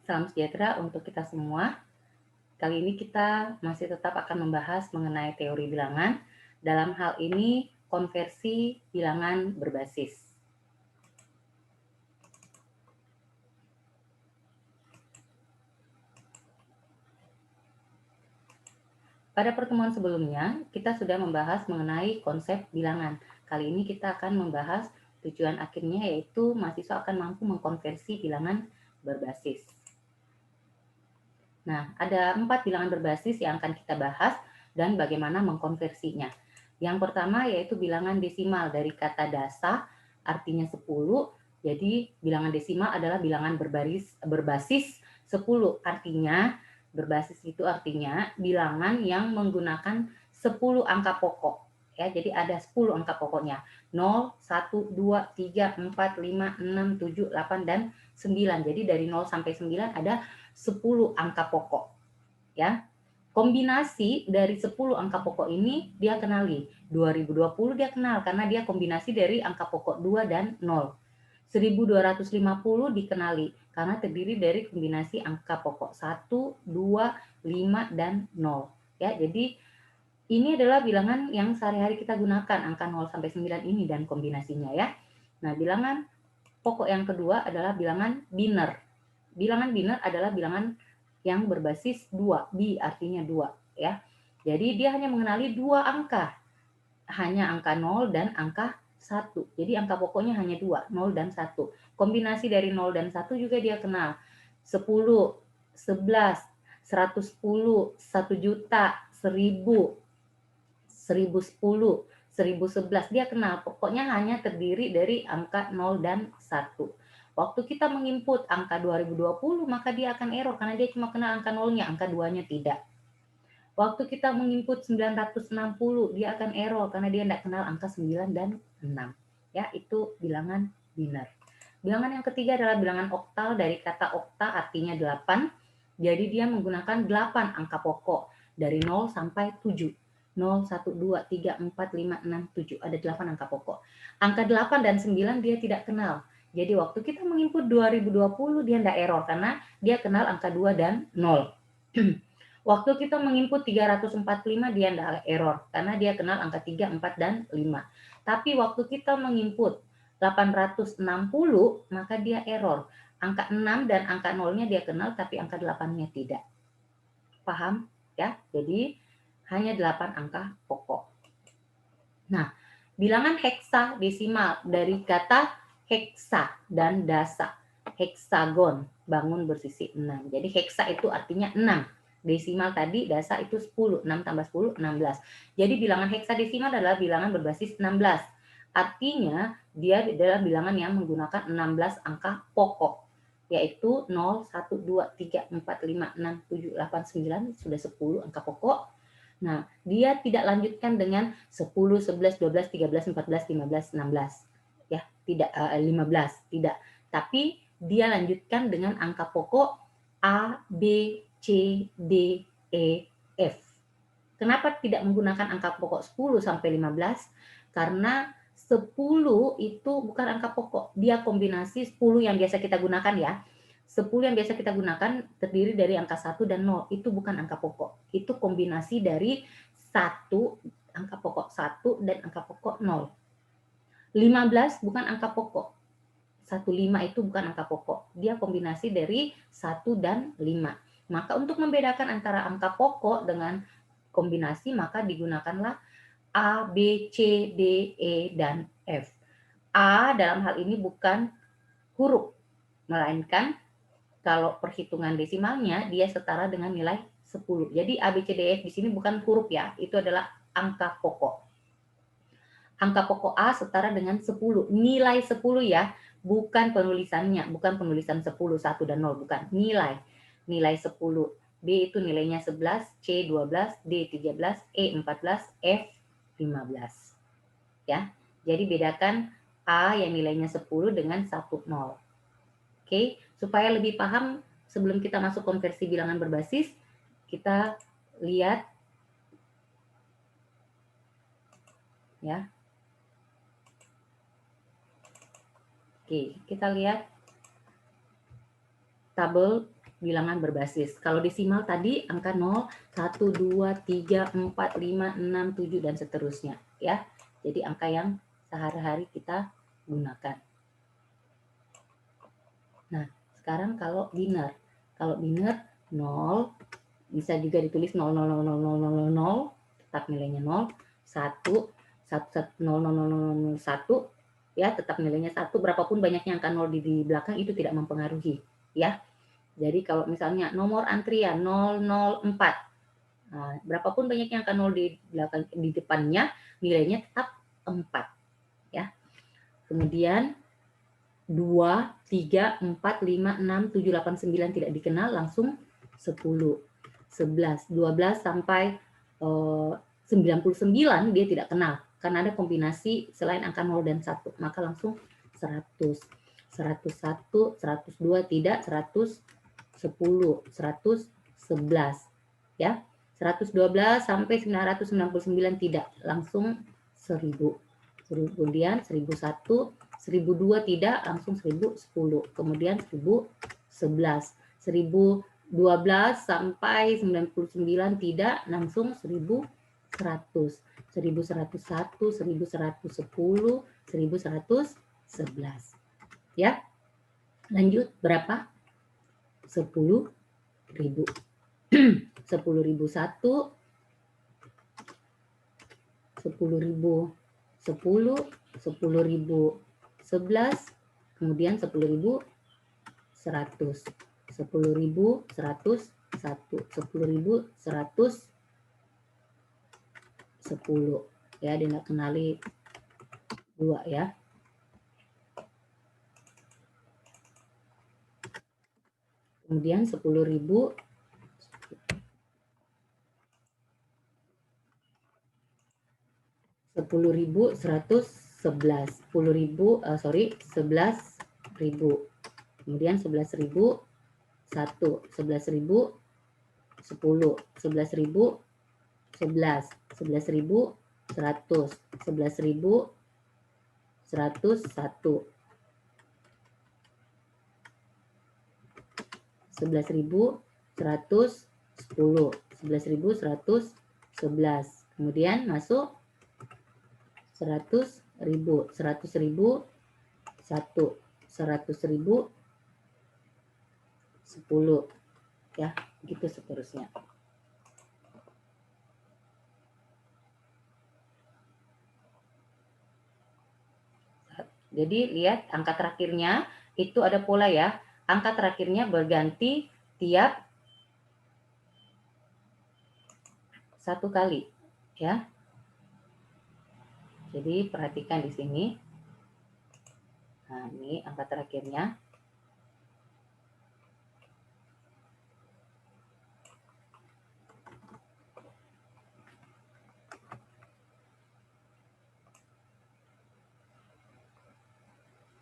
Salam sejahtera untuk kita semua. Kali ini kita masih tetap akan membahas mengenai teori bilangan. Dalam hal ini, konversi bilangan berbasis. Pada pertemuan sebelumnya, kita sudah membahas mengenai konsep bilangan. Kali ini kita akan membahas tujuan akhirnya, yaitu mahasiswa akan mampu mengkonversi bilangan berbasis. Nah, ada 4 bilangan berbasis yang akan kita bahas dan bagaimana mengkonversinya. Yang pertama yaitu bilangan desimal dari kata dasa, artinya 10. Jadi bilangan desimal adalah bilangan berbasis 10. Artinya berbasis itu artinya bilangan yang menggunakan 10 angka pokok. Ya, jadi ada 10 angka pokoknya. 0, 1, 2, 3, 4, 5, 6, 7, 8, dan 9. Jadi dari 0 sampai 9 ada 10 angka pokok. Ya. Kombinasi dari 10 angka pokok ini dia kenali. 2020 dia kenal karena dia kombinasi dari angka pokok 2 dan 0. 1250 dikenali karena terdiri dari kombinasi angka pokok 1, 2, 5, dan 0. Ya, jadi ini adalah bilangan yang sehari-hari kita gunakan, angka 0 sampai 9 ini dan kombinasinya ya. Nah, bilangan pokok yang kedua adalah bilangan biner. Bilangan biner adalah bilangan yang berbasis 2, bi artinya 2 ya. Jadi dia hanya mengenali 2 angka. Hanya angka 0 dan angka 1. Jadi angka pokoknya hanya 2, 0 dan 1. Kombinasi dari 0 dan 1 juga dia kenal. 10, 11, 110, 1 juta, 1000, 1010, 1011 dia kenal. Pokoknya hanya terdiri dari angka 0 dan 1. Waktu kita menginput angka 2020 maka dia akan error karena dia cuma kenal angka 0-nya, angka 2-nya tidak. Waktu kita menginput 960 dia akan error karena dia tidak kenal angka 9 dan 6. Ya, itu bilangan biner. Bilangan yang ketiga adalah bilangan oktal dari kata okta artinya 8. Jadi dia menggunakan 8 angka pokok dari 0 sampai 7. 0, 1, 2, 3, 4, 5, 6, 7. Ada 8 angka pokok. Angka 8 dan 9 dia tidak kenal. Jadi waktu kita menginput 2020 dia tidak error karena dia kenal angka 2 dan 0. Waktu kita menginput 345 dia tidak error karena dia kenal angka 3, 4, dan 5. Tapi waktu kita menginput 860 maka dia error. Angka 6 dan angka 0-nya dia kenal tapi angka 8-nya tidak. Paham? Ya, jadi hanya 8 angka pokok. Nah, bilangan heksadesimal dari kata heksa dan dasa. Heksagon, bangun bersisi 6. Jadi heksa itu artinya 6. Desimal tadi, dasa itu 10. 6 tambah 10, 16. Jadi bilangan heksadesimal adalah bilangan berbasis 16. Artinya dia adalah bilangan yang menggunakan 16 angka pokok. Yaitu 0, 1, 2, 3, 4, 5, 6, 7, 8, 9. Sudah 10 angka pokok. Nah, dia tidak lanjutkan dengan 10, 11, 12, 13, 14, 15, 16. Ya, tidak 15, tidak. Tapi dia lanjutkan dengan angka pokok A, B, C, D, E, F. Kenapa tidak menggunakan angka pokok 10 sampai 15? Karena 10 itu bukan angka pokok. Dia kombinasi 10 yang biasa kita gunakan ya. 10 yang biasa kita gunakan terdiri dari angka 1 dan 0. Itu bukan angka pokok. Itu kombinasi dari 1, angka pokok 1 dan angka pokok 0. 15 bukan angka pokok. 15 itu bukan angka pokok. Dia kombinasi dari 1 dan 5. Maka untuk membedakan antara angka pokok dengan kombinasi maka digunakanlah A, B, C, D, E, dan F. A dalam hal ini bukan huruf, melainkan kalau perhitungan desimalnya dia setara dengan nilai 10. Jadi A, B, C, D, E, F di sini bukan huruf ya, itu adalah angka pokok. Angka pokok A setara dengan 10. Nilai 10 ya, bukan penulisannya, bukan penulisan 10, 1 dan 0, bukan. Nilai. Nilai 10. B itu nilainya 11, C 12, D 13, E 14, F 15. Ya. Jadi bedakan A yang nilainya 10 dengan 1, 0. Oke, supaya lebih paham sebelum kita masuk konversi bilangan berbasis, kita lihat ya. Oke, kita lihat tabel bilangan berbasis. Kalau desimal tadi angka 0, 1, 2, 3, 4, 5, 6, 7 dan seterusnya ya. Jadi angka yang sehari-hari kita gunakan. Nah, sekarang kalau biner. Kalau biner 0 bisa juga ditulis 0, 0, 0, 0, 0, 0, 0, tetap nilainya 0, 1, 1, 0, 0, 0, 0, 1, ya tetap nilainya 1, berapapun banyaknya angka 0 di belakang itu tidak mempengaruhi, ya. Jadi kalau misalnya nomor antrian 004, nah, berapapun banyaknya angka 0 di belakang di depannya, nilainya tetap 4, ya. Kemudian 2, 3, 4, 5, 6, 7, 8, 9 tidak dikenal, langsung 10, 11, 12 sampai 99 dia tidak kenal karena ada kombinasi selain angka 0 dan 1, maka langsung 100, 101, 102 tidak, 110, 111 ya. 112 sampai 999 tidak, langsung 1000. Kemudian 1001, 1002 tidak, langsung 1010. Kemudian 1011. 1012 sampai 99 tidak, langsung 1100. 1101, 1110, 1111. Ya. Lanjut berapa? 10.000. 10.001, 10.000, 10, 10.011, kemudian 10.100, 10.101, 10.110 ya, dia nggak kenali 2 ya. Kemudian 10.000, 10.111, 11.000, kemudian 11.001, 11.010, 11.011, 11.100, 11.101, 11.110, 11.111, kemudian masuk 100.000, 100.000, 1, 100.000, 10 ya, gitu seterusnya. Jadi lihat angka terakhirnya itu ada pola ya. Angka terakhirnya berganti tiap 1 kali ya. Jadi perhatikan di sini. Nah, ini angka terakhirnya.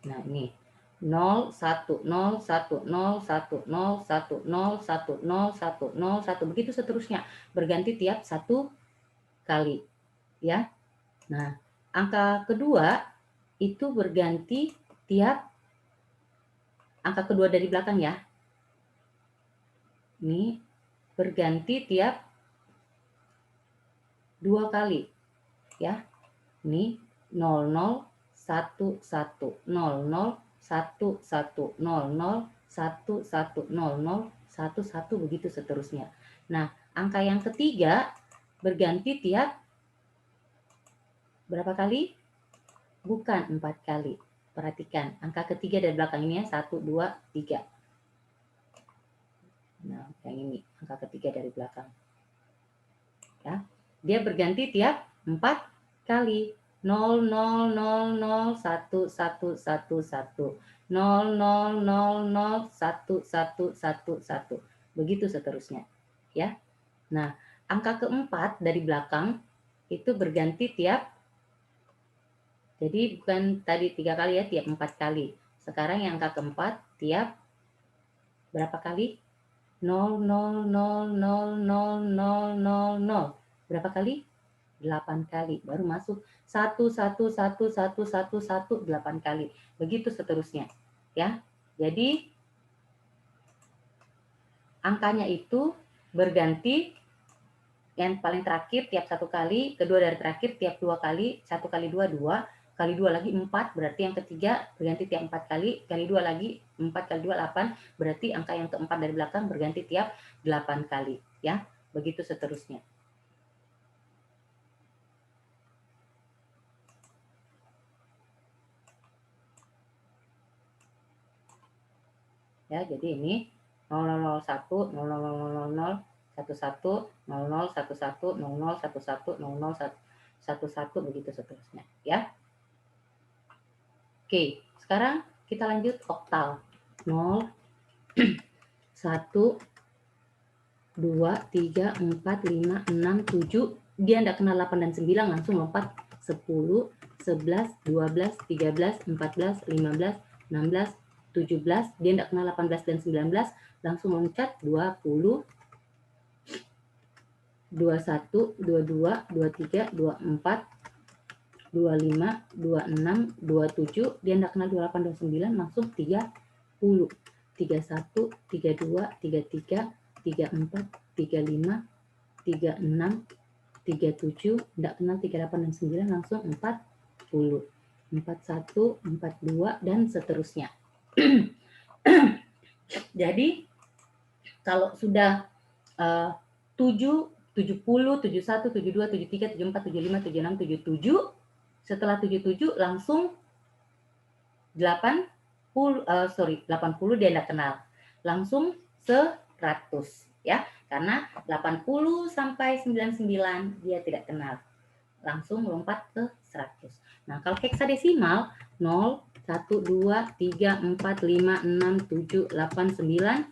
Nah, ini 0, 1, 0, 1, 0, 1, 0, 1, 0, 1, 0, 1, 0, 1, begitu seterusnya. Berganti tiap 1 kali ya. Nah, angka kedua itu berganti tiap angka kedua dari belakang ya. Ini berganti tiap 2 kali ya. Ini 00, 11, 00, 11, 00, 11, 00, 11, begitu seterusnya. Nah, angka yang ketiga berganti tiap berapa kali? Bukan 4 kali. Perhatikan, angka ketiga dari belakang ini ya, 1, 2, 3. Nah, yang ini angka ketiga dari belakang. Ya, dia berganti tiap 4 kali. 0, 0, 0, 0, 1, 1, 1, 1. 0, 0, 0, 0, 1, 1, 1, 1. Begitu seterusnya. Ya. Nah, angka keempat dari belakang itu berganti tiap, jadi bukan tadi 3 kali ya, tiap 4 kali. Sekarang yang angka keempat tiap berapa kali? 0, 0, 0, 0, 0, 0, 0, 0. Berapa kali? 8 kali. Baru masuk 1, 1, 1, 1, 1, 1, 8 kali. Begitu seterusnya. Ya. Jadi angkanya itu berganti, yang paling terakhir tiap 1 kali, kedua dari terakhir tiap 2 kali, 1 kali 2, 2, kali 2 lagi 4, berarti yang ketiga berganti tiap 4 kali 2 lagi, 4 kali 2, 8, berarti angka yang keempat dari belakang berganti tiap 8 kali, ya. Begitu seterusnya. Ya, jadi ini 0001, 0000, 11, 00, 11, 00, 11, 00, 11, begitu seterusnya, ya. Oke, sekarang kita lanjut oktal. 0, 1, 2, 3, 4, 5, 6, 7. Dia tidak kenal 8 dan 9, langsung lompat 10, 11, 12, 13, 14, 15, 16, 17. Dia tidak kenal 18 dan 19, langsung loncat 20, 21, 22, 23, 24, 25, 26, 27. Dia tidak kenal 28 dan 9, langsung 30, 31, 32, 33, 34, 35, 36, 37, tidak kenal 38 dan 9, langsung 40, 41, 42, dan seterusnya. Jadi kalau sudah 7, 70, 71, 72, 73, 74, 75, 76, 77, setelah 77 langsung 80 dia tidak kenal. Langsung 100, ya. Karena 80 sampai 99 dia tidak kenal. Langsung lompat ke 100. Nah, kalau heksadesimal 0, 1, 2, 3, 4, 5, 6, 7, 8, 9,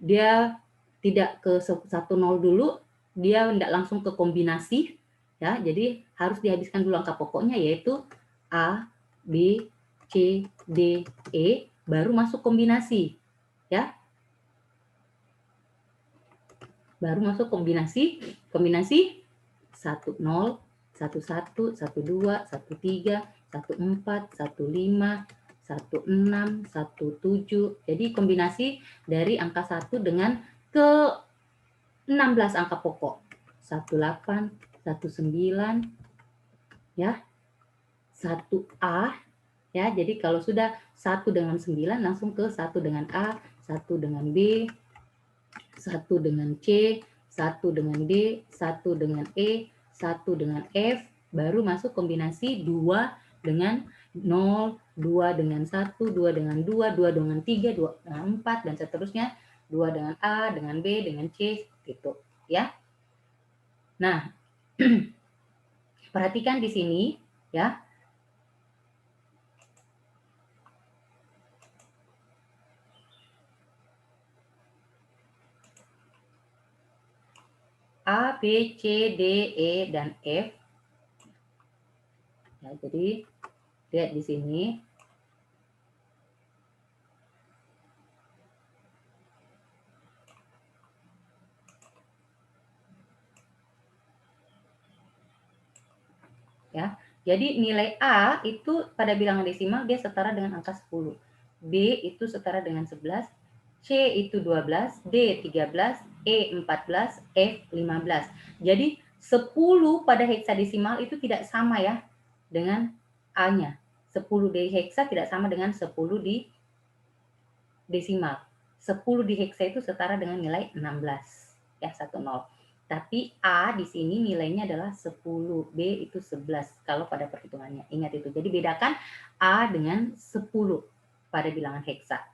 dia tidak ke 10 dulu, dia tidak langsung ke kombinasi, ya. Jadi harus dihabiskan dulu angka pokoknya, yaitu A, B, C, D, E, baru masuk kombinasi, ya. Baru masuk kombinasi 10, 11, 12, 13, 14, 15, 16, 17. Jadi kombinasi dari angka 1 dengan ke 16 angka pokok. 18, 19, ya. 1A, ya. Jadi kalau sudah 1 dengan 9 langsung ke 1 dengan A, 1 dengan B, 1 dengan C, 1 dengan D, 1 dengan E, 1 dengan F, baru masuk kombinasi 2 dengan 0, 2 dengan 1, 2 dengan 2, 2 dengan 3, 2 dengan 4, dan seterusnya, 2 dengan A, dengan B, dengan C, gitu, ya. Nah, perhatikan di sini, ya. A, B, C, D, E, dan F. Ya, jadi lihat di sini. Ya. Jadi nilai A itu pada bilangan desimal dia setara dengan angka 10. B itu setara dengan 11, C itu 12, D 13, E 14, F 15. Jadi 10 pada heksadesimal itu tidak sama ya dengan A-nya. 10 di heksa tidak sama dengan 10 di desimal. 10 di heksa itu setara dengan nilai 16. Ya, 10. Tapi A di sini nilainya adalah 10, B itu 11 kalau pada perhitungannya. Ingat itu. Jadi bedakan A dengan 10 pada bilangan heksa.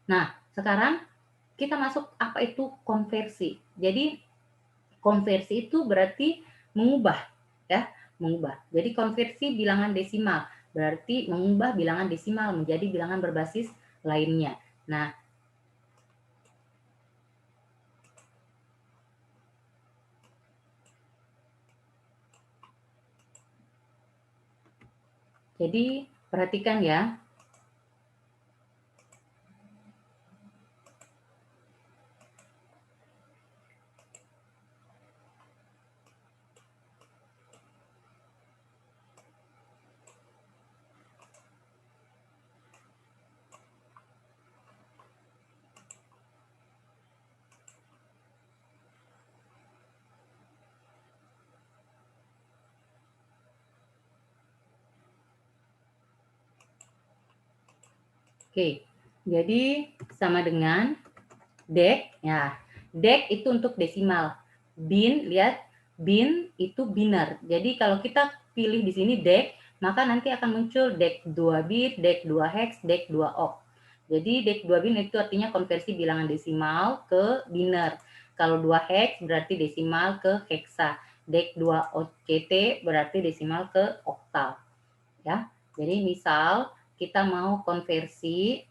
Nah, sekarang kita masuk apa itu konversi. Jadi konversi itu berarti mengubah, ya, mengubah. Jadi konversi bilangan desimal berarti mengubah bilangan desimal menjadi bilangan berbasis lainnya. Nah, jadi perhatikan ya. Oke, jadi sama dengan dek, ya. Dek itu untuk desimal. Bin, lihat, bin itu biner. Jadi kalau kita pilih di sini dek, maka nanti akan muncul dek 2 bit, dek 2 hex, dek 2 oct. Jadi dek 2 bin itu artinya konversi bilangan desimal ke biner. Kalau 2 hex berarti desimal ke hexa. Dek 2 OCT berarti desimal ke oktal. Ya. Jadi misal kita mau konversi,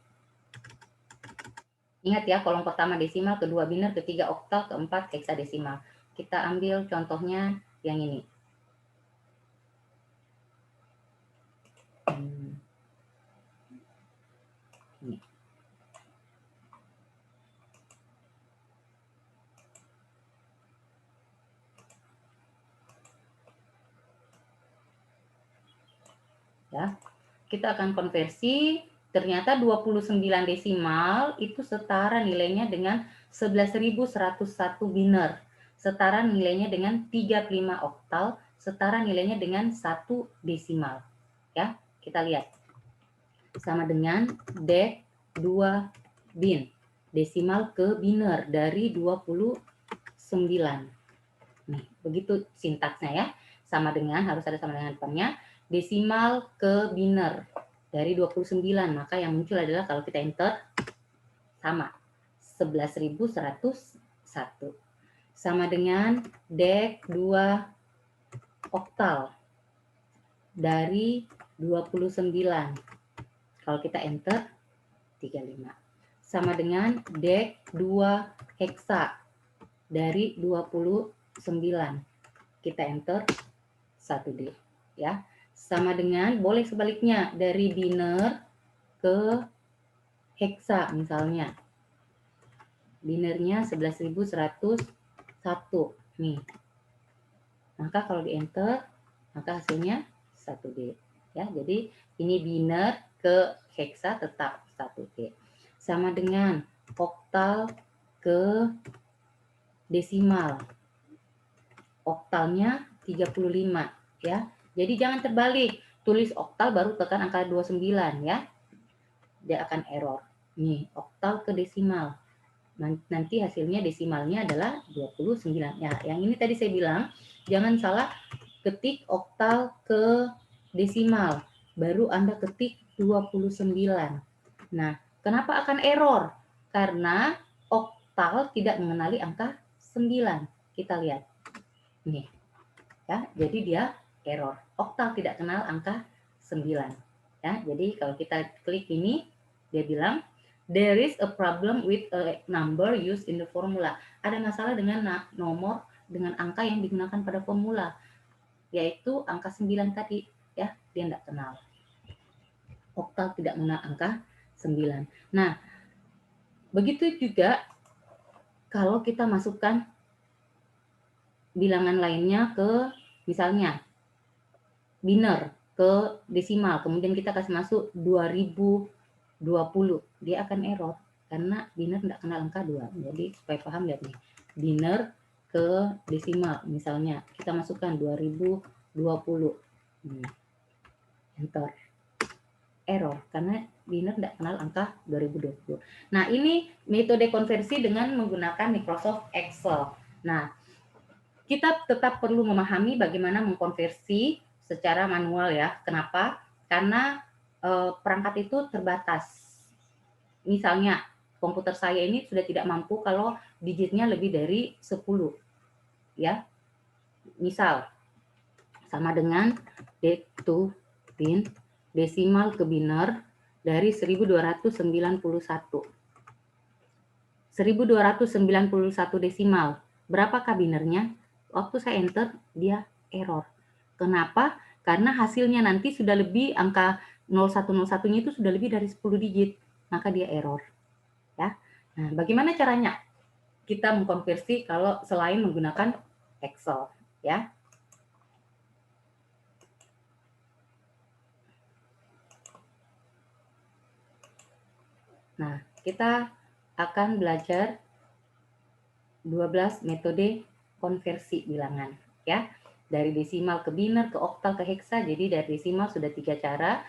ingat ya, kolom pertama desimal, kedua biner, ketiga oktal, keempat heksadesimal. Kita ambil contohnya yang ini. Ini. Ya, kita akan konversi. Ternyata 29 desimal itu setara nilainya dengan 11.101 biner. Setara nilainya dengan 35 oktal, setara nilainya dengan 1 desimal. Ya, kita lihat. Sama dengan dek 2 bin. Desimal ke biner dari 29. Nih, begitu sintaksnya ya. Sama dengan, harus ada sama dengan depannya. Desimal ke biner dari 29, maka yang muncul adalah kalau kita enter sama 11.101 sama dengan dek 2 oktal dari 29, kalau kita enter 35 sama dengan dek 2 hexa dari 29, kita enter 1D ya. Sama dengan, boleh sebaliknya dari biner ke hexa misalnya. Binernya 11.101 nih. Maka kalau di enter, maka hasilnya 1D ya. Jadi ini biner ke hexa tetap 1D. Sama dengan oktal ke desimal. Oktalnya 35 ya. Jadi jangan terbalik, tulis oktal baru tekan angka 29 ya. Dia akan error. Nih, oktal ke desimal. Nanti hasilnya desimalnya adalah 29. Ya, yang ini tadi saya bilang, jangan salah ketik oktal ke desimal. Baru Anda ketik 29. Nah, kenapa akan error? Karena oktal tidak mengenali angka 9. Kita lihat. Nih. Ya, jadi dia error. Oktal tidak kenal angka 9. Ya, jadi kalau kita klik ini, dia bilang there is a problem with a number used in the formula. Ada masalah dengan nomor dengan angka yang digunakan pada formula, yaitu angka 9 tadi, ya, dia tidak kenal. Oktal tidak mengenal angka 9. Nah, begitu juga kalau kita masukkan bilangan lainnya ke misalnya biner ke desimal, kemudian kita kasih masuk 2020, dia akan error karena biner tidak kenal angka 2. Jadi supaya paham, lihat nih, biner ke desimal misalnya kita masukkan 2020, enter, error karena biner tidak kenal angka 2020. Nah, ini metode konversi dengan menggunakan Microsoft Excel. Nah, kita tetap perlu memahami bagaimana mengkonversi secara manual ya. Kenapa? Karena perangkat itu terbatas. Misalnya komputer saya ini sudah tidak mampu kalau digitnya lebih dari 10 ya. Misal sama dengan D2 bin desimal ke biner dari 1291. 1291 desimal. Berapakah binernya? Waktu saya enter, dia error. Kenapa? Karena hasilnya nanti sudah lebih, angka 0101-nya itu sudah lebih dari 10 digit, maka dia error. Ya. Nah, bagaimana caranya kita mengkonversi kalau selain menggunakan Excel, ya? Nah, kita akan belajar 12 metode konversi bilangan, ya. Dari desimal ke biner, ke oktal, ke hexa. Jadi dari desimal sudah 3 cara.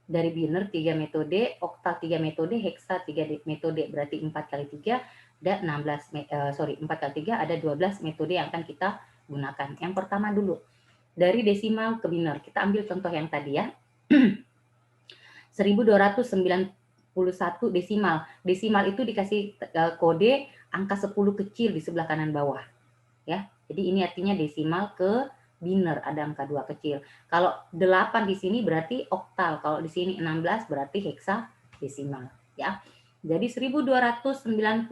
dari biner 3 metode, oktal 3 metode, heksa 3 metode, berarti 4 kali 3 ada 4 kali 3 ada 12 metode yang akan kita gunakan. Yang pertama dulu, dari desimal ke biner. Kita ambil contoh yang tadi ya. 1291 desimal. Desimal itu dikasih kode angka 10 kecil di sebelah kanan bawah. Ya. Jadi ini artinya desimal ke biner, ada angka 2 kecil. Kalau 8 di sini berarti oktal, kalau di sini 16 berarti heksadesimal, ya. Jadi 1291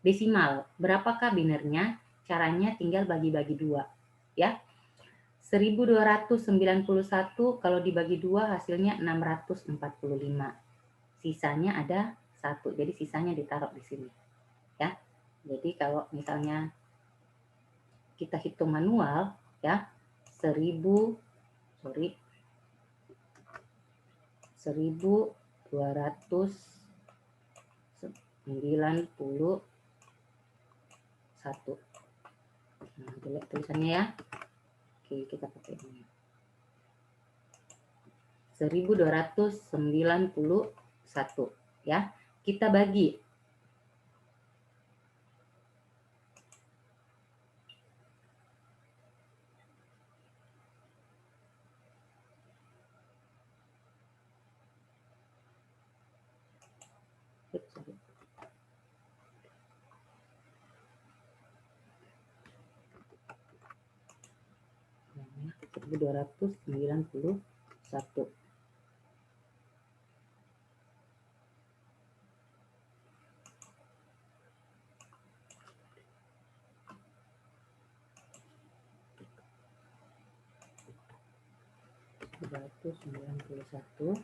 desimal. Berapakah binernya? Caranya tinggal bagi-bagi 2, ya. 1291 kalau dibagi 2 hasilnya 645. Sisanya ada 1. Jadi sisanya ditaruh di sini, ya. Jadi kalau misalnya kita hitung manual ya, 1291 nah, tulisannya ya. Oke, kita pakai ini 1291 ya, kita bagi satu.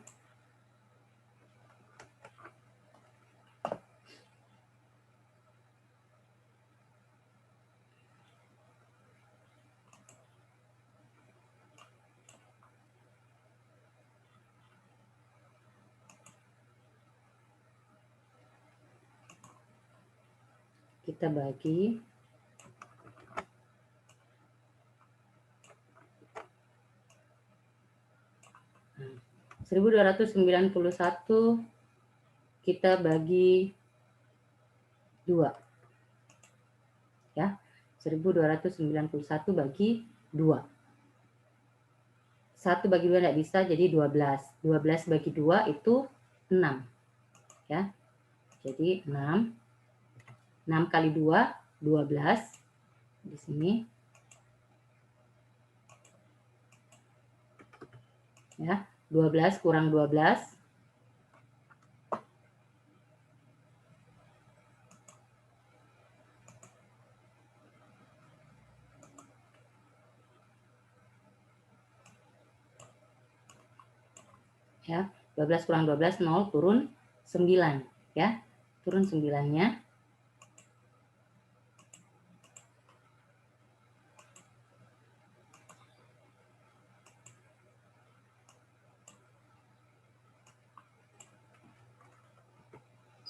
Kita bagi 1291 kita bagi 2 ya, 1291 bagi 2, 1 bagi 2 tidak bisa, jadi 12. 12 bagi 2 itu 6 ya, jadi 6 kali 2 12 di sini ya, 12 kurang 12 ya, 12 kurang 12 0, turun 9 ya, turun 9-nya.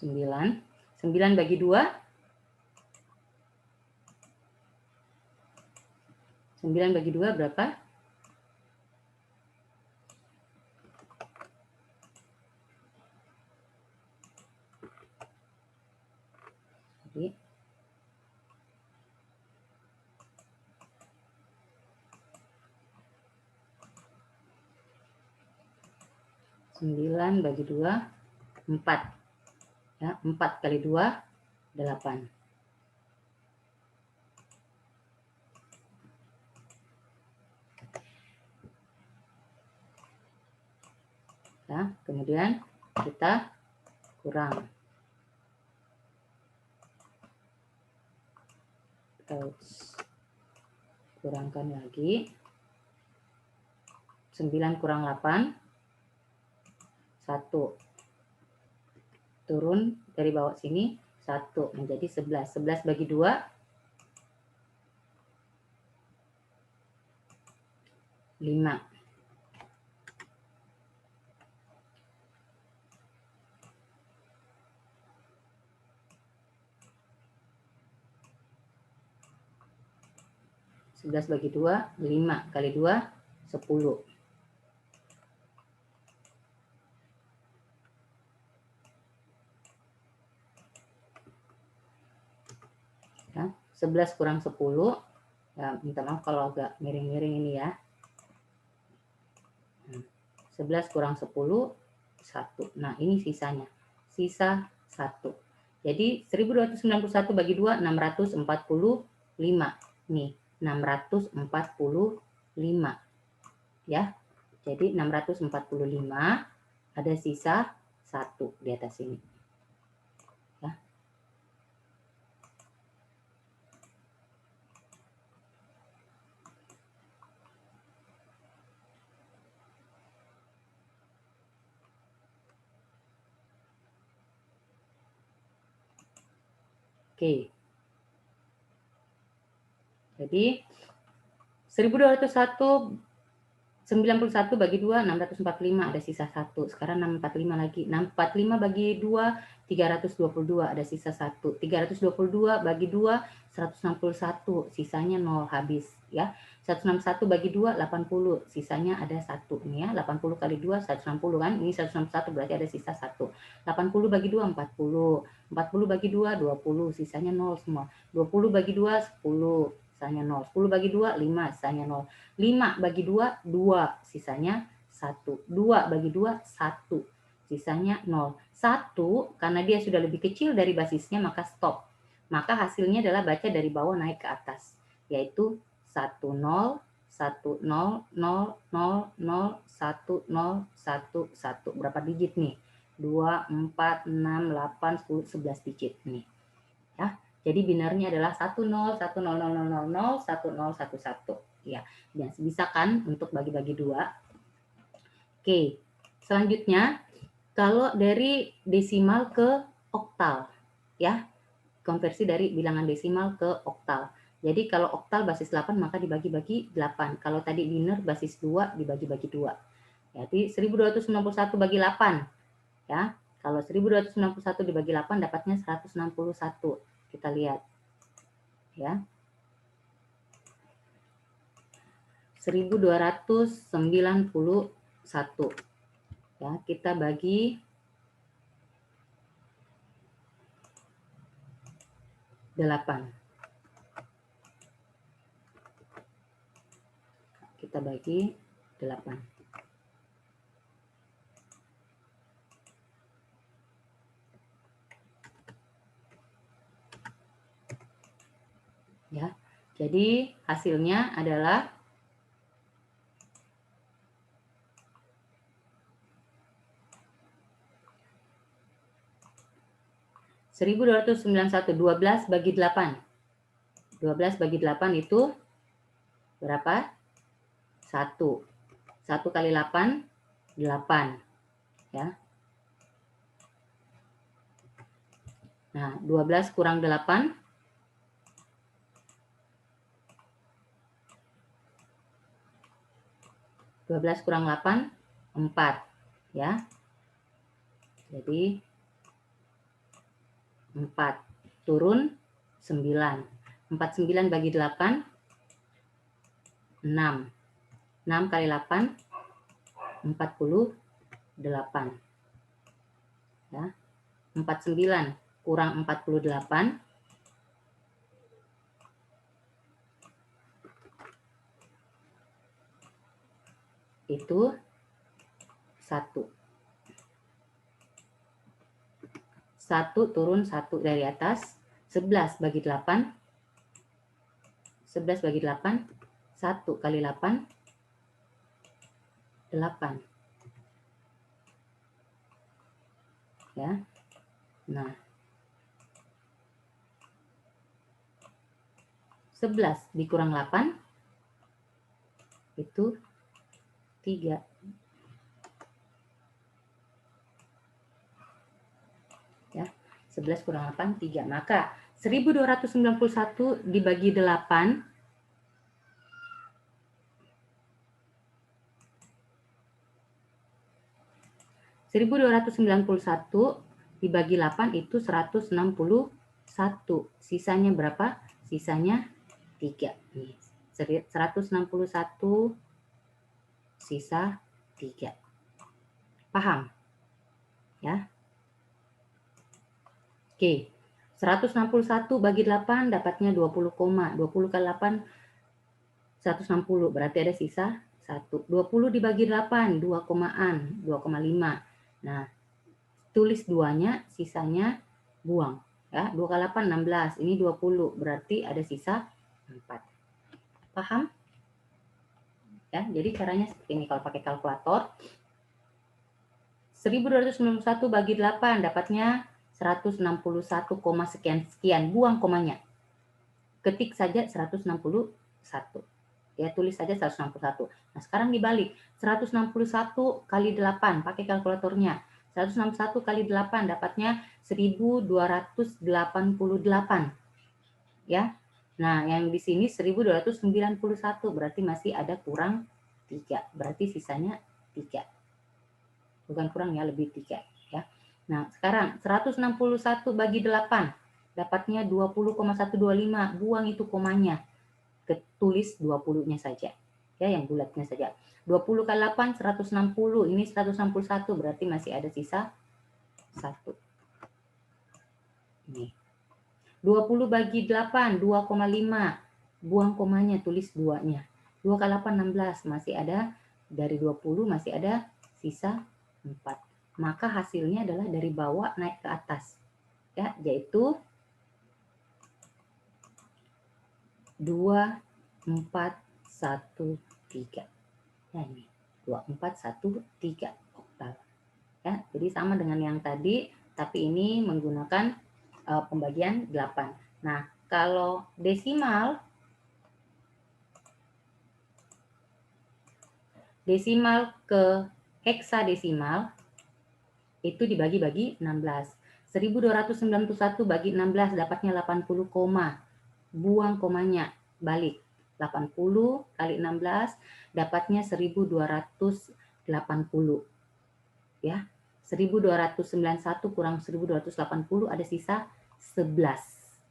Sembilan bagi 2 berapa? Jadi 9 bagi 2 4 ya, 4 kali 2 8 ya, kemudian kita kurangkan lagi 9 kurang 8 1, turun dari bawah sini 1 menjadi 11. 11 bagi 2 5. Sebelas bagi 2 5 kali 2 10 Ya, 11 kurang 10, ya minta maaf kalau agak miring-miring ini ya. 11 kurang 10, 1. Nah, ini sisanya. Sisa 1. Jadi 1291 bagi 2, 645. Nih, 645. Ya. Jadi 645 ada sisa 1 di atas ini. Ya. Oke. Jadi 1201 91 bagi 2, 645 ada sisa 1. Sekarang 645 lagi. 645 bagi 2, 322 ada sisa 1. 322 bagi 2, 161. Sisanya 0 habis ya. 161 bagi 2, 80. Sisanya ada 1 ini ya. 80 kali 2, 160 kan. Ini 161 berarti ada sisa 1. 80 bagi 2, 40. 40 bagi 2, 20. Sisanya 0 semua. 20 bagi 2, 10. Sisanya 0. 10 bagi 2, 5. Sisanya 0. 5 bagi 2, 2. Sisanya 1. 2 bagi 2, 1. Sisanya 0. 1, karena dia sudah lebih kecil dari basisnya, maka stop. Maka hasilnya adalah baca dari bawah naik ke atas. Yaitu 1, 0, 1, 0, 0, 0, 0, 1, 0, 1, 1. Berapa digit nih? 2, 4, 6, 8, 10, 11 digit nih. Ya. Jadi binarnya adalah 10, 100000, 1011. Ya, bisa kan untuk bagi-bagi 2. Oke, selanjutnya kalau dari desimal ke oktal, ya, konversi dari bilangan desimal ke oktal. Jadi kalau oktal basis 8 maka dibagi-bagi 8. Kalau tadi biner basis 2 dibagi-bagi 2. Jadi 1291 bagi 8. Ya, kalau 1291 dibagi 8 dapatnya 161. Kita lihat. Ya. 1291. Ya, kita bagi 8. Kita bagi 8. Ya. Jadi hasilnya adalah 1291. 12 bagi 8. 12 bagi 8 itu berapa? 1. 1 kali 8, 8. Ya. Nah, 12 kurang 8. 12 kurang 8, 4. Ya. Jadi 4. Turun 9. 49 bagi 8, 6. 6 kali 8, 48. Ya. 49 kurang 48. Itu 1. 1 turun 1 dari atas. 11 bagi 8. 11 bagi 8. 1 kali 8. 8. Ya. Nah. 11 dikurang 8. Itu 3. Ya. 11 kurang 8, 3. Maka 1291 dibagi 8. 1291 dibagi 8 itu 161. Sisanya berapa? Sisanya 3. Nih, 161 sisa 3. Paham? Ya. Oke. 161 bagi 8 dapatnya 20, 20 kali 8 160, berarti ada sisa 1. 20 dibagi 8, 2 komaan, 2,5. Nah, tulis 2-nya, sisanya buang. Ya, 2 kali 8, 16. Ini 20, berarti ada sisa 4. Paham? Ya, jadi caranya seperti ini kalau pakai kalkulator. 1291 bagi 8 dapatnya 161, sekian. Buang komanya. Ketik saja 161. Ya, tulis saja 161. Nah, sekarang dibalik. 161 kali 8, pakai kalkulatornya. 161 kali 8 dapatnya 1288. Ya. Nah, yang di sini 1291, berarti masih ada kurang 3. Berarti sisanya 3. Bukan kurang ya, lebih 3 ya. Nah, sekarang 161 bagi 8 dapatnya 20,125. Buang itu komanya. Tulis 20-nya saja. Ya, yang bulatnya saja. 20 kali 8 160. Ini 161, berarti masih ada sisa 1. Ini. 20 bagi 8 2,5. Buang komanya, tulis 2-nya. 2 kali 8 16, masih ada dari 20 masih ada sisa 4. Maka hasilnya adalah dari bawah naik ke atas. Ya, yaitu 2 4 1 3. Nah, ini 2 4 1 3 oktal. Ya, jadi sama dengan yang tadi, tapi ini menggunakan pembagian 8. Nah, kalau desimal ke heksadesimal itu dibagi-bagi 16. 1291 bagi 16 dapatnya 80, buang komanya, balik. 80 kali 16 dapatnya 1280. Ya. 1291 kurang 1280 ada sisa 11,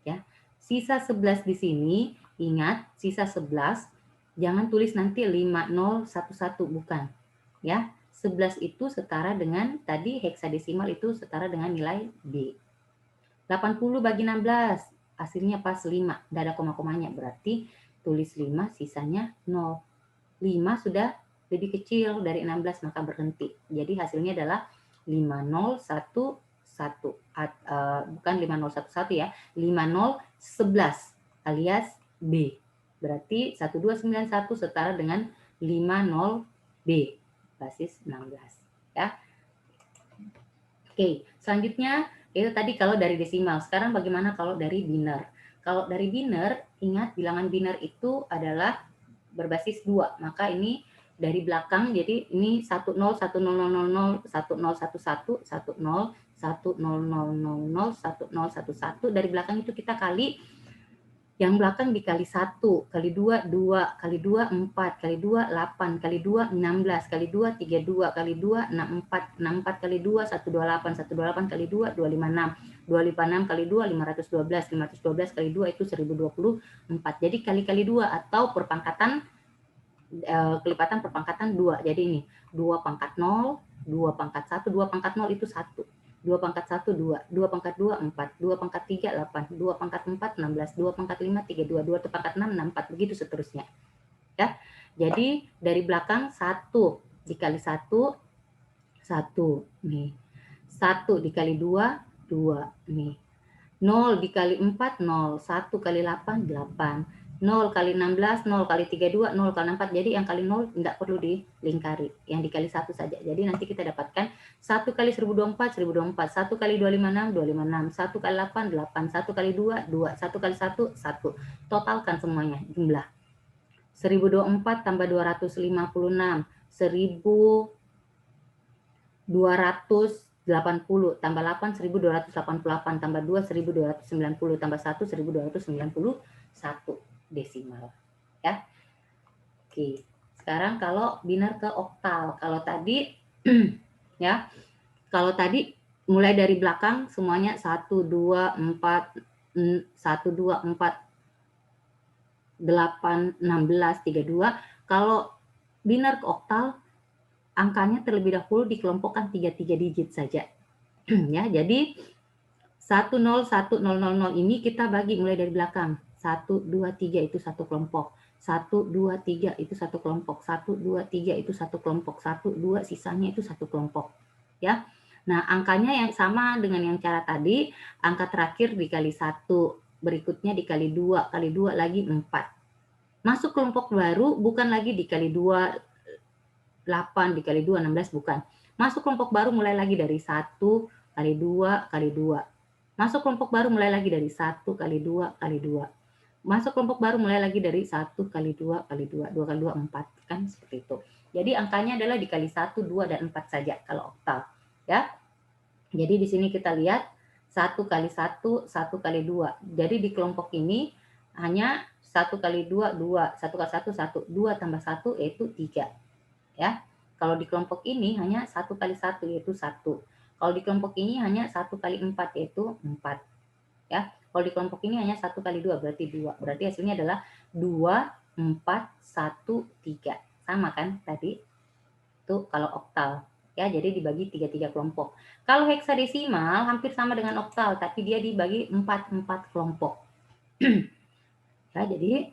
ya. Sisa 11 di sini, ingat, sisa 11 jangan tulis nanti 5011, bukan. Ya. 11 itu setara dengan tadi heksadesimal itu setara dengan nilai B. 80 bagi 16, hasilnya pas 5, tidak ada koma-komanya, berarti tulis 5, sisanya 0. 5 sudah lebih kecil dari 16, maka berhenti. Jadi hasilnya adalah 5011, bukan 5011 ya, 5011 alias B. Berarti 1291 setara dengan 50B, basis 16. Ya. Oke, selanjutnya itu tadi kalau dari desimal. Sekarang bagaimana kalau dari biner? Kalau dari biner, ingat bilangan biner itu adalah berbasis 2. Maka ini dari belakang, jadi ini 10 1000 1011 1011 10 1000 1011. Dari belakang itu kita kali, yang belakang dikali 1, kali 2, 2, kali 2, 4, kali 2, 8, kali 2, 16, kali 2, 32, kali 2, 64, 64 kali 2, 128, 128 kali 2, 256, 256 kali 2, 512, 512 kali 2 itu 1024. Jadi kali-kali 2 atau perpangkatan, kelipatan perpangkatan 2. Jadi ini 2 pangkat 0, 2 pangkat 1, 2 pangkat 0 itu 1. 2 pangkat 1, 2. 2 pangkat 2, 4. 2 pangkat 3, 8. 2 pangkat 4, 16. 2 pangkat 5, 32. 2 pangkat 6, 64. Begitu seterusnya. Ya. Jadi dari belakang 1 dikali 1, 1. Nih. 1 dikali 2, 2. Nih. 0 dikali 4, 0. 1 kali 8, 8. 0 kali 16, 0 kali 32, 0 kali 4. Jadi yang kali 0 tidak perlu dilingkari. Yang dikali 1 saja. Jadi nanti kita dapatkan 1 kali 1024, 1024. 1 kali 256, 256. 1 kali 8, 8. 1 kali 2, 2. 1 kali 1, 1. Totalkan semuanya, jumlah. 1024 tambah 256. 1280 tambah 8, 1288 tambah 2, 1290 tambah 1, 1291 desimal. Ya. Oke. Sekarang kalau biner ke oktal. Kalau tadi ya. Kalau tadi mulai dari belakang semuanya 1 2 4 1 2 4 8 16 32. Kalau biner ke oktal angkanya terlebih dahulu dikelompokkan 3 digit saja. Ya, jadi 1010000 ini kita bagi mulai dari belakang. 1, 2, 3 itu satu kelompok. 1, 2, 3 itu satu kelompok. 1, 2, 3 itu satu kelompok. 1, 2 sisanya itu satu kelompok. Ya. Nah, angkanya yang sama dengan yang cara tadi, angka terakhir dikali 1, berikutnya dikali 2, kali 2 lagi 4. Masuk kelompok baru bukan lagi dikali 2, 8, dikali 2, 16, bukan. Masuk kelompok baru mulai lagi dari 1, kali 2, kali 2. Masuk kelompok baru mulai lagi dari 1 kali 2 kali 2. Masuk kelompok baru mulai lagi dari 1 kali 2 kali 2. 2 kali 2, 4. Kan seperti itu. Jadi angkanya adalah dikali 1, 2, dan 4 saja kalau oktal. Ya. Jadi di sini kita lihat 1 kali 1, 1 kali 2. Jadi di kelompok ini hanya 1 kali 2, 2. 1 kali 1, 1. 2 tambah 1 yaitu 3. Ya. Kalau di kelompok ini hanya 1 kali 1 yaitu 1. Kalau di kelompok ini hanya 1 kali 4 yaitu 4. Ya. Kalau di kelompok ini hanya 1 kali 2 berarti 2. Berarti hasilnya adalah 2, 4, 1, 3. Sama kan tadi? Itu kalau oktal. Ya, jadi dibagi 3 kelompok. Kalau heksadesimal hampir sama dengan oktal, tapi dia dibagi 4 kelompok. Ya, jadi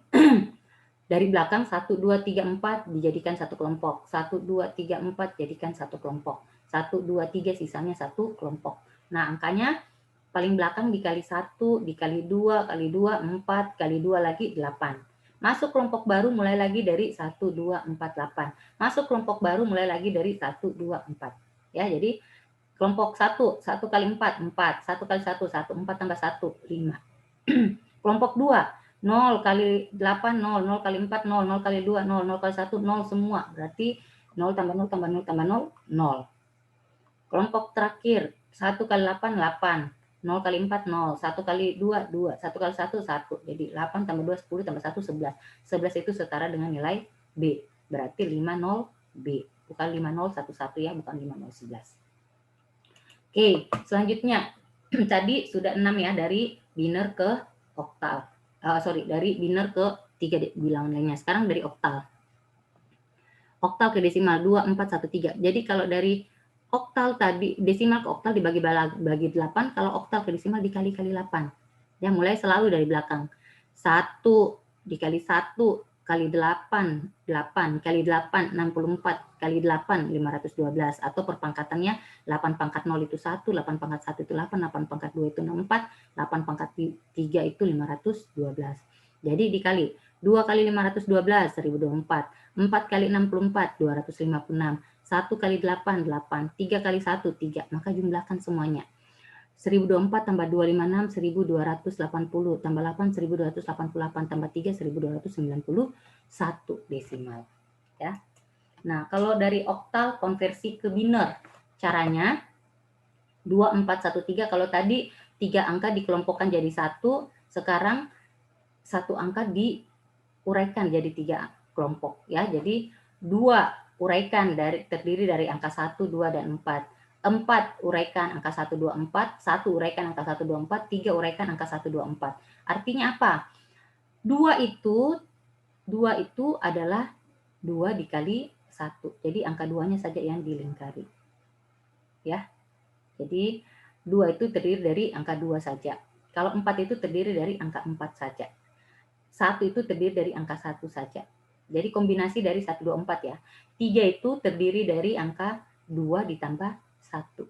dari belakang 1, 2, 3, 4 dijadikan satu kelompok. 1, 2, 3, 4 jadikan satu kelompok. 1, 2, 3 sisanya satu kelompok. Nah, angkanya paling belakang dikali 1, dikali 2, kali 2, 4, kali 2 lagi 8. Masuk kelompok baru mulai lagi dari 1, 2, 4, 8. Masuk kelompok baru mulai lagi dari 1, 2, 4. Ya, jadi kelompok 1, 1 kali 4, 4. 1 kali 1, 1. 4 tambah 1, 5. Kelompok 2, 0 kali 8, 0, 0 kali 4, 0, 0 kali 2, 0, 0 kali 1, 0 semua. Berarti 0 tambah 0 tambah 0 tambah 0, 0. Kelompok terakhir, 1 kali 8, 8. 0 kali 4, 0. 1 kali 2, 2. 1 kali 1, 1. Jadi 8 tambah 2, 10 tambah 1, 11. 11 itu setara dengan nilai B. Berarti 50 B. Bukan 50, 11 ya, bukan 50, 11. Oke, selanjutnya. Tadi sudah 6 ya, dari biner ke oktal. Dari biner ke 3 bilangannya. Sekarang dari oktal. Oktal ke desimal 2, 4, 1, 3. Jadi kalau dari oktal tadi, desimal ke oktal dibagi 8, kalau oktal ke desimal dikali-kali 8. Ya, mulai selalu dari belakang. 1 dikali 1 kali 8, 8 kali 8, 64 kali 8, 512. Atau perpangkatannya 8 pangkat 0 itu 1, 8 pangkat 1 itu 8, 8 pangkat 2 itu 64, 8 pangkat 3 itu 512. Jadi dikali 2 kali 512, 1024. 4 kali 64, 256. 1 kali 8, 8. 3 kali 1, 3. Maka jumlahkan semuanya. 1024 tambah 256, 1280. Tambah 8, 1288. Tambah 3, 1291 desimal. Ya. Nah, kalau dari oktal konversi ke biner. Caranya 2, 4, 1, 3. Kalau tadi 3 angka dikelompokkan jadi 1, sekarang 1 angka diuraikan jadi 3 kelompok ya. Jadi 2 uraikan terdiri dari angka 1, 2, dan 4. 4 uraikan angka 1, 2, 4. 1 uraikan angka 1, 2, 4. 3 uraikan angka 1, 2, 4. Artinya apa? 2 itu adalah 2 dikali 1. Jadi angka 2-nya saja yang dilingkari. Ya. Jadi 2 itu terdiri dari angka 2 saja. Kalau 4 itu terdiri dari angka 4 saja. 1 itu terdiri dari angka 1 saja. Jadi kombinasi dari 1, 2, 4 ya. 3 itu terdiri dari angka 2 ditambah 1.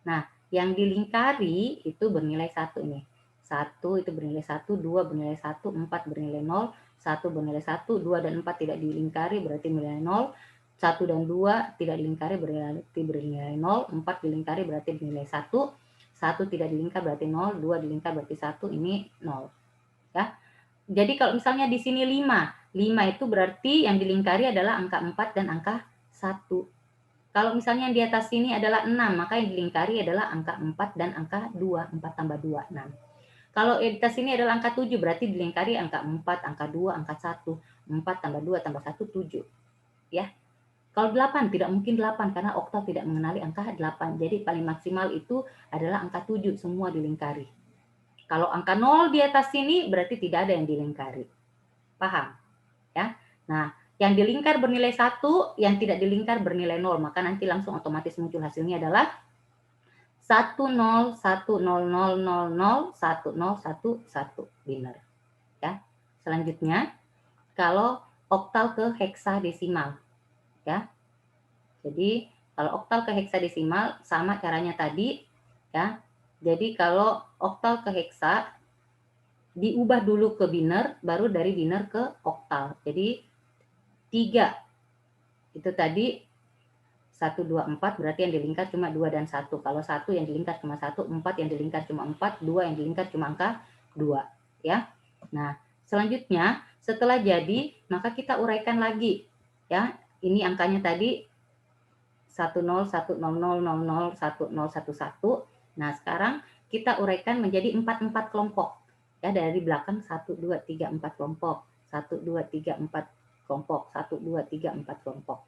Nah, yang dilingkari itu bernilai 1 nih. 1 itu bernilai 1, 2 bernilai 1, 4 bernilai 0, 1 bernilai 1, 2 dan 4 tidak dilingkari berarti bernilai 0, 1 dan 2 tidak dilingkari berarti bernilai 0, 4 dilingkari berarti bernilai 1, 1 tidak dilingkar berarti 0, 2 dilingkar berarti 1, ini 0. Ya. Jadi kalau misalnya di sini 5 itu berarti yang dilingkari adalah angka 4 dan angka 1. Kalau misalnya di atas sini adalah 6, maka yang dilingkari adalah angka 4 dan angka 2. 4 tambah 2, 6. Kalau di atas sini adalah angka 7, berarti dilingkari angka 4, angka 2, angka 1. 4 tambah 2 tambah 1, 7. Ya. Kalau 8, tidak mungkin 8 karena oktal tidak mengenali angka 8. Jadi paling maksimal itu adalah angka 7, semua dilingkari. Kalau angka 0 di atas sini berarti tidak ada yang dilingkari. Paham? Ya. Nah, yang dilingkar bernilai 1, yang tidak dilingkar bernilai 0. Maka nanti langsung otomatis muncul hasilnya adalah 1010001011 biner ya. Selanjutnya kalau oktal ke heksadesimal ya. Jadi kalau oktal ke heksadesimal sama caranya tadi ya. Jadi kalau oktal ke heksa diubah dulu ke biner, baru dari biner ke oktal. Jadi 3 itu tadi 1, 2, 4 berarti yang dilingkar cuma 2 dan 1. Kalau 1 yang dilingkar cuma 1, 4 yang dilingkar cuma 4, 2 yang dilingkar cuma angka 2 ya. Nah, selanjutnya setelah jadi maka kita uraikan lagi ya. Ini angkanya tadi 1010001011. Nah, sekarang kita uraikan menjadi 4 kelompok. Ya, dari belakang 1 2 3 4 kelompok. 1 2 3 4 kelompok. 1 2 3 4 kelompok.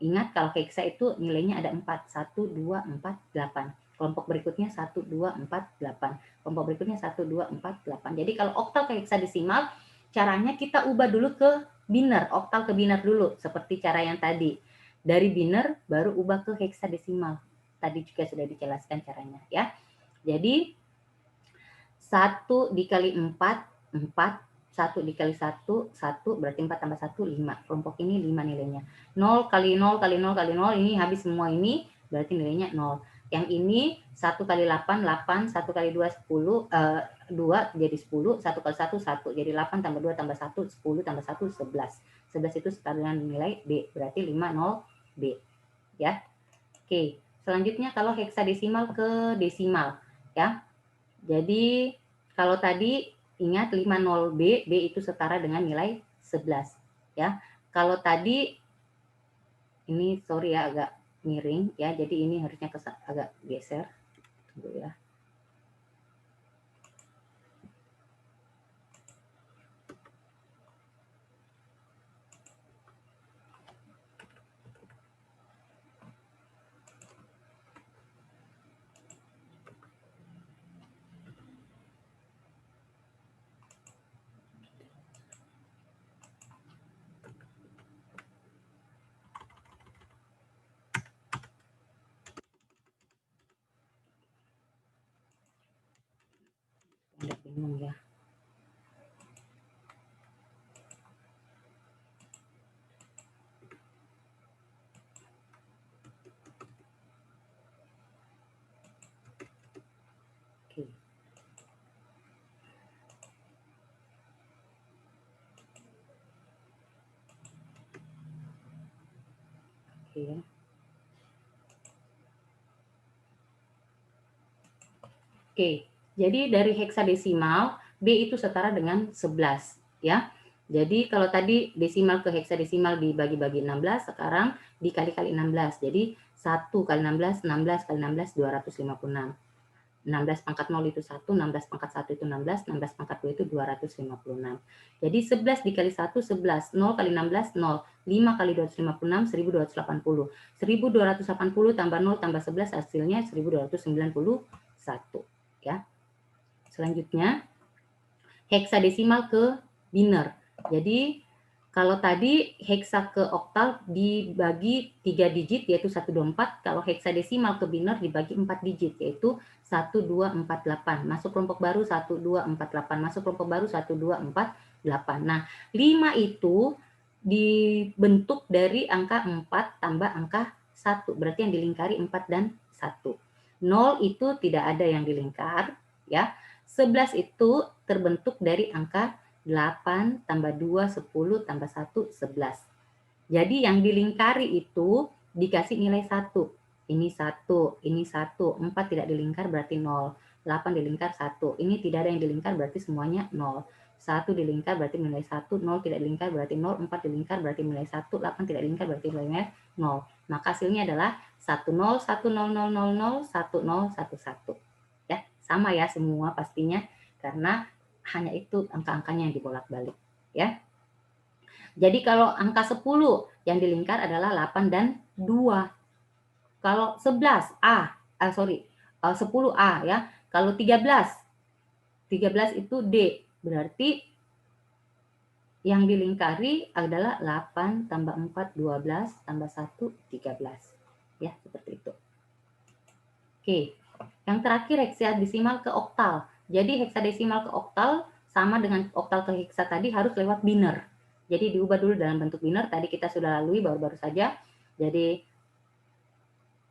Ingat kalau heksa itu nilainya ada 4, 1 2 4 8. Kelompok berikutnya 1 2 4 8. Kelompok berikutnya 1 2 4 8. Jadi kalau oktal ke heksadesimal caranya kita ubah dulu ke biner, oktal ke biner dulu seperti cara yang tadi. Dari biner baru ubah ke heksadesimal. Tadi juga sudah dijelaskan caranya ya. Jadi 1 dikali 4, 4. 1 dikali 1, 1 berarti 4 tambah 1, 5. Kelompok ini 5 nilainya. 0 kali 0 kali 0 kali 0, ini habis semua ini, berarti nilainya 0. Yang ini 1 kali 8, 8. 1 kali 2, 10. 2 jadi 10. 1 kali 1, 1. Jadi 8 tambah 2 tambah 1, 10 tambah 1, 11. 11 itu setara dengan nilai B, berarti 50 B. Ya. Oke, selanjutnya kalau heksadesimal ke desimal. Ya. Jadi kalau tadi ingat 50B, B itu setara dengan nilai 11 ya. Kalau tadi ini sorry ya agak miring ya. Jadi ini harusnya agak geser. Tunggu ya. Udah bingung ya. Oke. Oke ya. Oke, jadi dari heksadesimal B itu setara dengan 11 ya. Jadi kalau tadi desimal ke heksadesimal dibagi-bagi 16, sekarang dikali-kali 16. Jadi 1 kali 16, 16 kali 16, 256. 16 pangkat 0 itu 1, 16 pangkat 1 itu 16, 16 pangkat 2 itu 256. Jadi 11 dikali 1, 11. 0 kali 16, 0. 5 kali 256, 1280. 1280 tambah 0 tambah 11 hasilnya 1291. Ya. Selanjutnya heksadesimal ke biner. Jadi kalau tadi heksa ke oktal dibagi 3 digit yaitu 124, kalau heksadesimal ke biner dibagi 4 digit yaitu 1248. Masuk kelompok baru 1248, masuk kelompok baru 1248. Nah, 5 itu dibentuk dari angka 4 tambah angka 1, berarti yang dilingkari 4 dan 1. 0 itu tidak ada yang dilingkar ya. 11 itu terbentuk dari angka 8 tambah 2, 10 tambah 1, 11. Jadi yang dilingkari itu dikasih nilai 1. Ini 1, ini 1. 4 tidak dilingkar berarti 0. 8 dilingkar 1. Ini tidak ada yang dilingkar berarti semuanya 0. 1 dilingkar berarti nilai 1. 0 tidak dilingkar berarti 0. 4 dilingkar berarti nilai 1. 8 tidak dilingkar berarti nilainya 0. Maka hasilnya adalah 10, 100000, 1011. Ya, sama ya semua pastinya karena hanya itu angka-angkanya yang dibolak-balik ya. Jadi kalau angka 10 yang dilingkar adalah 8 dan 2. Kalau 11 10A ya. Kalau 13 itu D. Berarti yang dilingkari adalah 8 tambah 4 12 tambah 1 13. Ya, seperti itu. Oke. Yang terakhir heksadesimal ke oktal. Jadi heksadesimal ke oktal sama dengan oktal ke heksa tadi harus lewat biner. Jadi diubah dulu dalam bentuk biner, tadi kita sudah lalui baru-baru saja. Jadi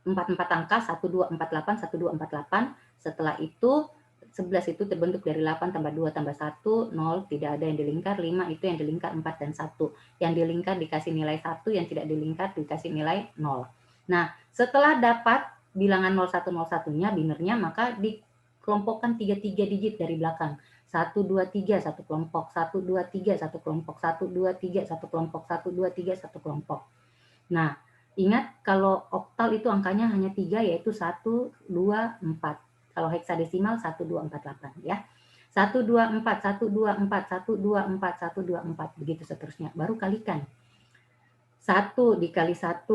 4 angka 1248 1248. Setelah itu 11 itu terbentuk dari 8 tambah 2 tambah 1 0, tidak ada yang dilingkar. 5 itu yang dilingkar 4 dan 1. Yang dilingkar dikasih nilai 1, yang tidak dilingkar dikasih nilai 0. Nah, setelah dapat bilangan 0101-nya binernya, maka dikelompokkan 3 digit dari belakang. 1 2 3 satu kelompok, 1 2 3 satu kelompok, 1 2 3 satu kelompok, 1 2 3 satu kelompok. Nah, ingat kalau oktal itu angkanya hanya 3, yaitu 1 2 4. Kalau heksadesimal 1 2 4 8 ya. 1 2 4 1 2 4 1 2 4 1 2 4 begitu seterusnya. Baru kalikan. 1 dikali 1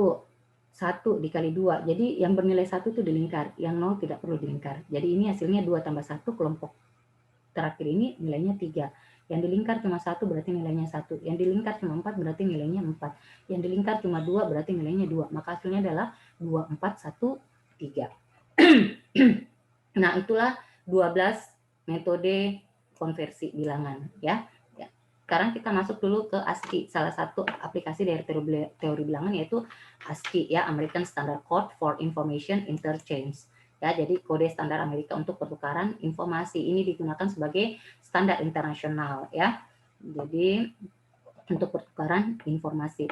1 dikali 2. Jadi yang bernilai 1 itu dilingkar, yang 0 tidak perlu dilingkar. Jadi ini hasilnya 2 tambah 1, kelompok terakhir ini nilainya 3. Yang dilingkar cuma 1 berarti nilainya 1. Yang dilingkar cuma 4 berarti nilainya 4. Yang dilingkar cuma 2 berarti nilainya 2. Maka hasilnya adalah 2 4 1 3. Nah, itulah 12 metode konversi bilangan ya. Sekarang kita masuk dulu ke ASCII, salah satu aplikasi dari teori bilangan yaitu ASCII ya, American Standard Code for Information Interchange. Ya, jadi kode standar Amerika untuk pertukaran informasi ini digunakan sebagai standar internasional ya. Jadi untuk pertukaran informasi.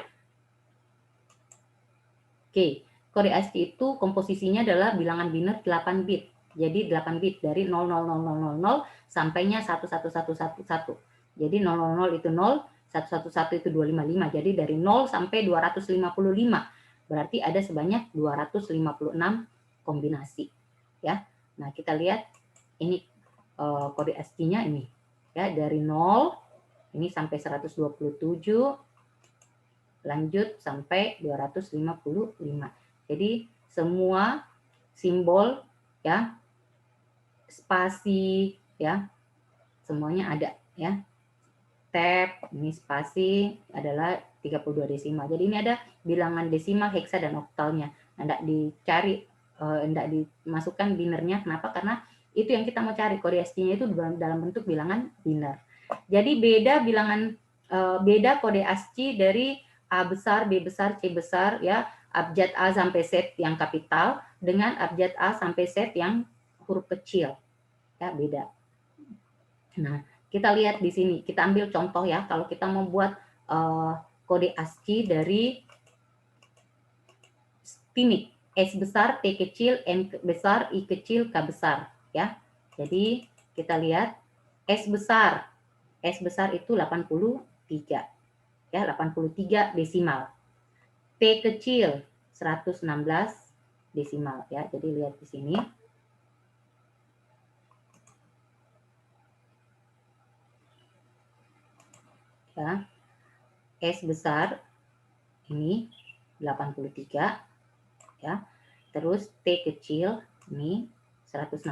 Oke, kode ASCII itu komposisinya adalah bilangan biner 8 bit. Jadi 8 bit dari 000000 sampainya 11111. Jadi 000 itu 0, 111 itu 255. Jadi dari 0 sampai 255. Berarti ada sebanyak 256 kombinasi. Ya. Nah, kita lihat ini kode ASCII-nya ini. Ya, dari 0 ini sampai 127 lanjut sampai 255. Jadi semua simbol ya, spasi ya, semuanya ada ya. Tab, ini spasi adalah 32 desimal. Jadi ini ada bilangan desimal, heksa, dan oktalnya. Hendak dicari, hendak dimasukkan binernya. Kenapa? Karena itu yang kita mau cari. Kode ASCII-nya itu dalam bentuk bilangan biner. Jadi beda bilangan, beda kode ASCII dari A besar, B besar, C besar, ya, abjad A sampai Z yang kapital dengan abjad A sampai Z yang huruf kecil. Ya, beda. Nah, kita lihat di sini, kita ambil contoh ya, kalau kita mau buat kode ASCII dari TIMIK, S besar, T kecil, N besar, I kecil, K besar, ya. Jadi kita lihat S besar itu 83, ya, 83 desimal. T kecil 116 desimal, ya. Jadi lihat di sini. Ya. S besar ini 83 ya. Terus T kecil ini 116.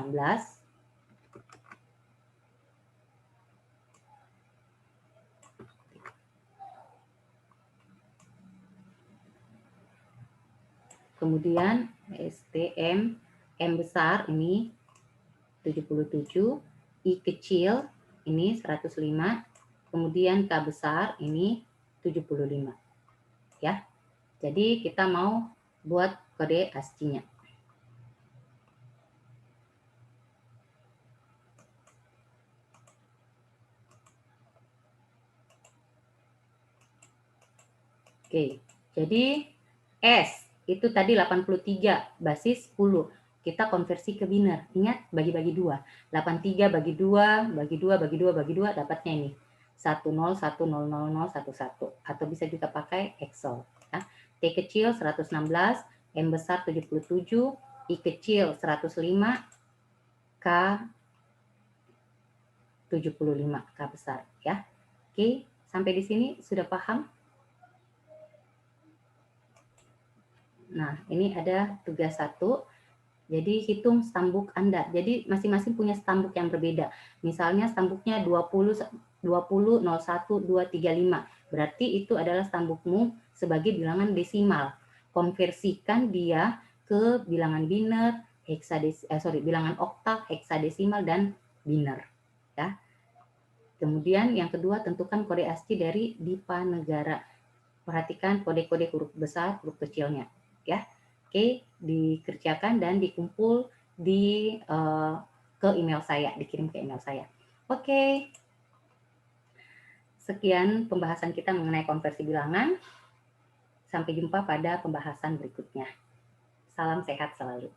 Kemudian STM M besar ini 77, I kecil ini 105, kemudian K besar ini 75. Ya. Jadi kita mau buat kode ASCII-nya. Oke. Jadi S itu tadi 83 basis 10. Kita konversi ke biner. Ingat, bagi-bagi 2. 83 bagi 2, bagi 2, bagi 2, bagi 2, dapatnya ini. 10100011. Atau bisa juga pakai Excel. Ya. T kecil 116, M besar 77, I kecil 105, K 75, K besar. Ya. Oke, sampai di sini sudah paham? Nah, ini ada tugas 1. Jadi hitung stambuk Anda. Jadi masing-masing punya stambuk yang berbeda. Misalnya stambuknya 20 01 235. Berarti itu adalah stambukmu sebagai bilangan desimal. Konversikan dia ke bilangan biner, bilangan oktav, heksadesimal, dan biner. Ya. Kemudian yang kedua, tentukan kode ASCII dari DIPA negara. Perhatikan kode-kode huruf besar, huruf kecilnya. Ya. Oke, dikerjakan dan dikumpul ke email saya, dikirim ke email saya. Oke. Sekian pembahasan kita mengenai konversi bilangan. Sampai jumpa pada pembahasan berikutnya. Salam sehat selalu.